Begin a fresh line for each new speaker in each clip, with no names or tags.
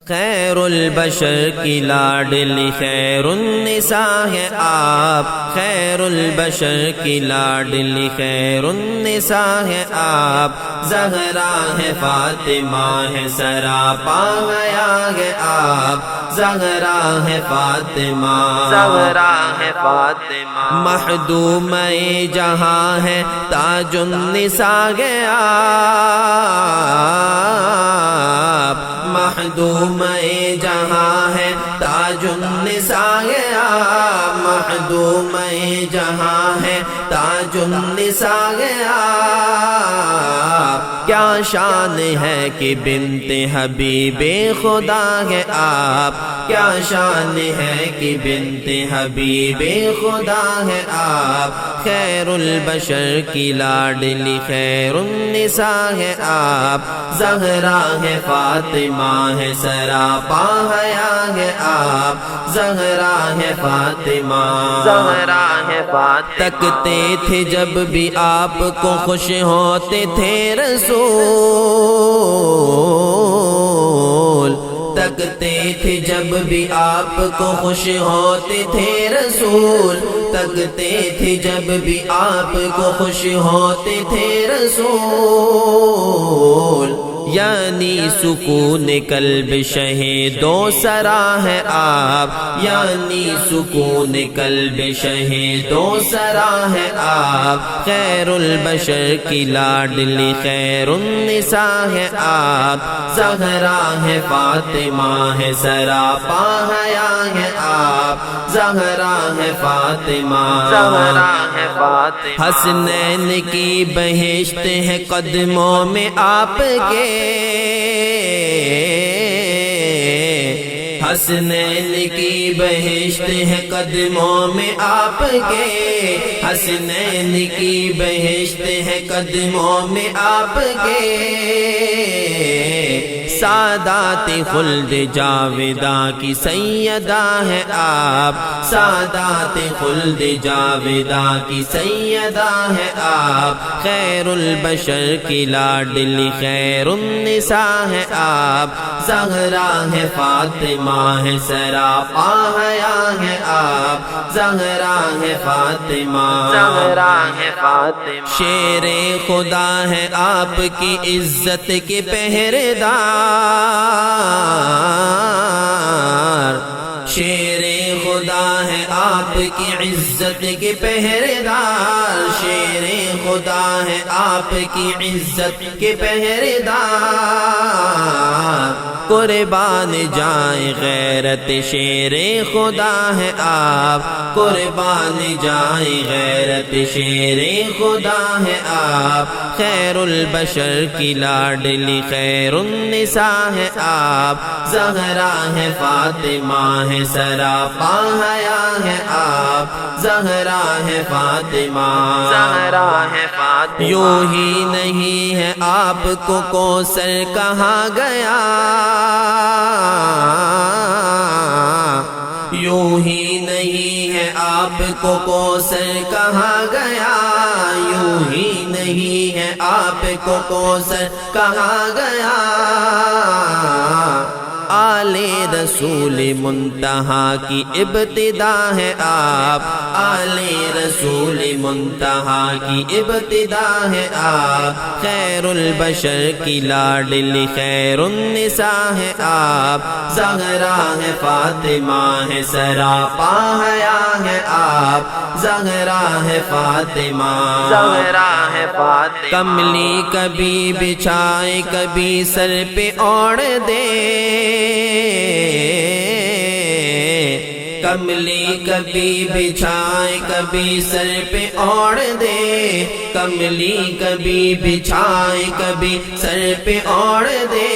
خیر البشر کی لاڈلی خیر النساء ہے آپ، خیر البشر کی لاڈلی خیر النساء ہے آپ، زہرا ہے فاطمہ ہے سراپا حیا ہے آپ، زہرا ہے فاطمہ، زہرا ہے فاطمہ، مخدومہ جہاں ہے تاج النساء ہے آپ، مخدومہ جہاں ہے تاج النساء ہے آپ، مخدومہ جہاں ہے تاج النساء ہے آپ، کیا شان ہے کہ بنت حبیب خدا ہے آپ، کیا شان ہے کہ بنت حبیب خدا ہے آپ، خیر البشر کی لاڈلی خیر النساء ہے آپ، زہرا ہے فاطمہ ہے سراپا حیا ہے آپ، زہرا ہے فاطمہ، زہرا ہے فاطمہ، تکتے تھے جب بھی آپ کو خوش ہوتے تھے رسول، تکتے تھے جب بھی آپ کو خوش ہوتے تھے رسول، تکتے تھے جب بھی آپ کو خوش ہوتے تھے رسول، یعنی سکون قلب شہیدوں سرا ہے آپ، یعنی سکون قلب شہیدوں سرا ہے آپ، خیر البشر کی لاڈلی خیر النساء ہے آپ، زہرا ہے فاطمہ ہے سراپا حیا ہے آپ، زہرا ہے فاطمہ، زہرا ہے فاطمہ، حسنین کی بہشت ہے قدموں میں آپ کے، حسنین کی بہشت ہے قدموں میں آپ کے، حسنین کی بہشت ہے قدموں میں آپ کے، سادات خلد جاویداں کی سیدہ ہے آپ، سادات خلد جاویداں کی سیدہ ہے آپ، خیر البشر کی لاڈلی خیر النساء ہے آپ، زہرا ہے فاطمہ ہے سراپا حیا ہے آپ، زہرا ہے فاطمہ، زہرا ہے فاطمہ، شیر خدا ہے آپ کی عزت کے پہرےدار، شیر خدا ہے آپ کی عزت کے پہرےدار، شیر خدا ہے آپ کی عزت کے پہرےدار، قربان جائیں غیرت شیر خدا ہے آپ، قربان جائیں غیرت شیر خدا ہے آپ، خیر البشر کی لاڈلی خیر النساء ہے آپ، زہرا ہے فاطمہ ہے سراپا حیا ہے آپ، زہرا ہے فاطمہ، زہرا ہے فاطمہ، یوں ہی نہیں ہے آپ کو کوثر کہا گیا، یوں ہی نہیں ہے آپ کو کوثر کہا گیا، یوں ہی نہیں ہے آپ کو کوثر کہا گیا، آل رسول منتہا کی ابتدا ہے آپ، آل رسول منتہا کی ابتدا ہے آپ، خیر البشر کی لاڈلی خیر النساء ہے آپ، زہرا ہے فاطمہ ہے سراپا حیا ہے آپ، زہرا ہے فاطمہ، زہرا ہے فاطمہ، کملی کبھی بچھائے کبھی سر پہ اوڑھ دے، کملی کبھی بچھائے کبھی سر پہ اوڑھ دے، کملی کبھی بچھائے کبھی سر پہ اوڑھ دے،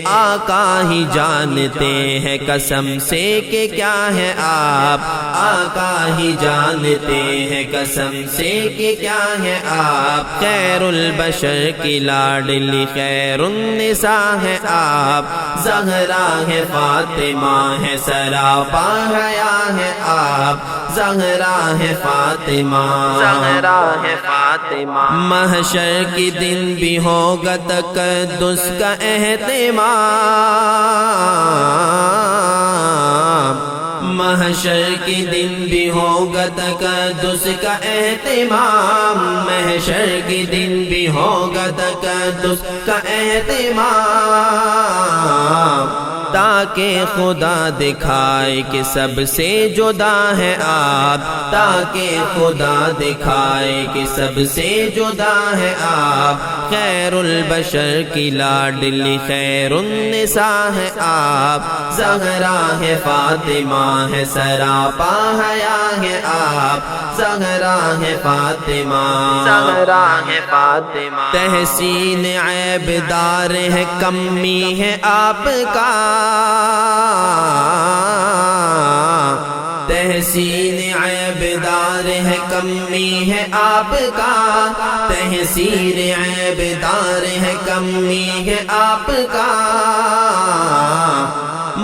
آقا ہی جانتے ہیں قسم سے کہ کیا ہے آپ، آقا ہی جانتے ہیں قسم سے کہ کیا ہے آپ، خیر البشر کی لاڈلی خیر النساء ہے آپ، زہرا ہے فاطمہ ہے سراپا حیا ہے آپ، زہرا ہے فاطمہ، زہرا ہے فاطمہ۔ محشر کی دن بھی ہوگا تقدس کا اہتمام، محشر کی دن بھی ہوگا تقدس کا اہتمام، محشر کی دن بھی ہوگا تقدس کا اہتمام، تاکہ خدا دکھائے کہ سب سے جدا ہے آپ، تاکہ خدا دکھائے کہ سب سے جدا ہے آپ، خیر البشر کی لاڈلی خیر النساء ہے آپ، زہرا ہے فاطمہ ہے سراپا حیا ہے آپ، زہرا ہے فاطمہ، زہرا ہے فاطمہ۔ تحسین عیب دار ہے کمی ہے آپ کا، تحسین عیب دار ہے کمی ہے آپ کا، تحسین عیب دار ہے کمی ہے آپ کا،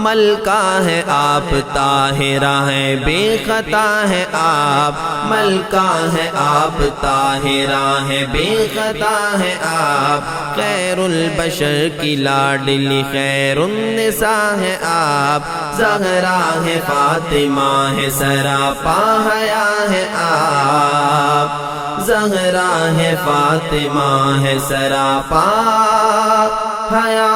ملکہ ہے آپ طاہرہ ہے بے خطا ہے آپ، ملکہ ہے آپ طاہرہ ہے بے خطا ہے آپ، خیر البشر کی لاڈلی خیر النساء ہے آپ، زہرا ہے فاطمہ ہے سراپا حیا ہے آپ، زہرا ہے فاطمہ ہے سراپا حیا